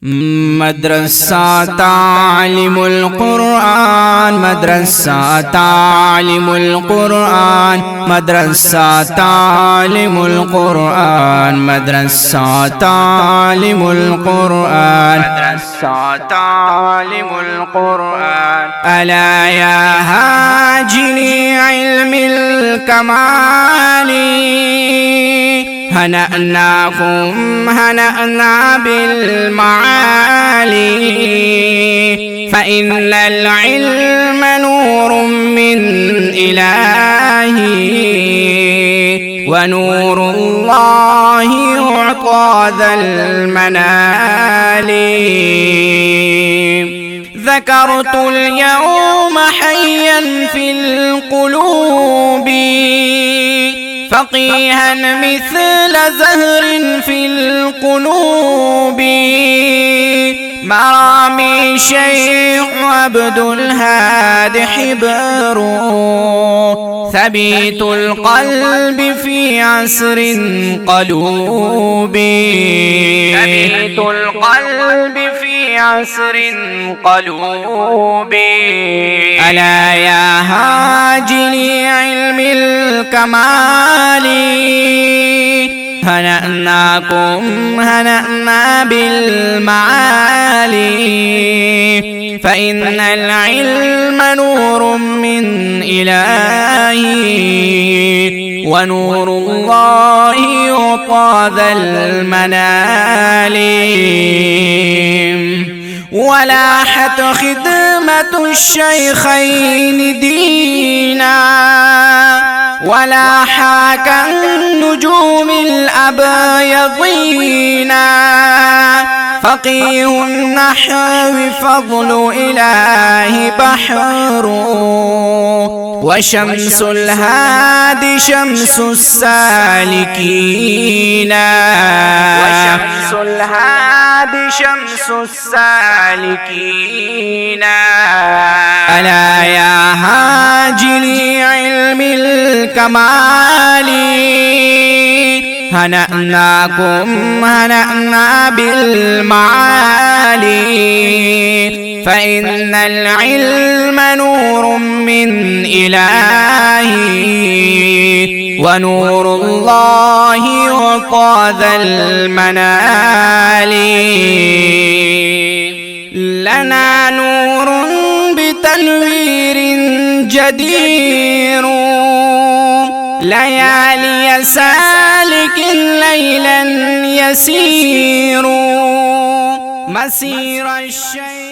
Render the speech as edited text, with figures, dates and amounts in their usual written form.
مدرسة تعلم القرآن، مدرسة تعلم القرآن، مدرسة تعلم القرآن، مدرسة تعلم القرآن، مدرسة تعلم القرآن. ألا يا هاجني علم الكمال، هنأناكم هنأنا بالمعالي، فإن العلم نور من إلهي، ونور الله يعطى ذا المنال. ذكرت اليوم حيا في القلوب، فقيها مثل زهر في القلوب. مرامي شيخ عبد الهادي حبر، ثبيت القلب في عسر قلوب، ثبيت القلب في عسر قلوب. ألا يا هاجني علم الكمال، هنأناكم هنأنا بالمعالي، فإن العلم نور من إلهي، ونور الله يعطى ذا المنال. ولاحت خدمة الشيخين دينا، ولاحا كالنجوم الأبيضينا. فقيه النحو فضل إله بحر، وشمس الهادي شمس السالكين، وشمس الهادي شمس السالكين. ألا يا هاجني علم الكمال، هنأناكم هنأنا بالمعالي، فإن العلم نور من إلهي، ونور الله يعطى ذا المنال. لنا نور بتنوير جدير، ليالي سالك ليلا يسير مسير الشيخ.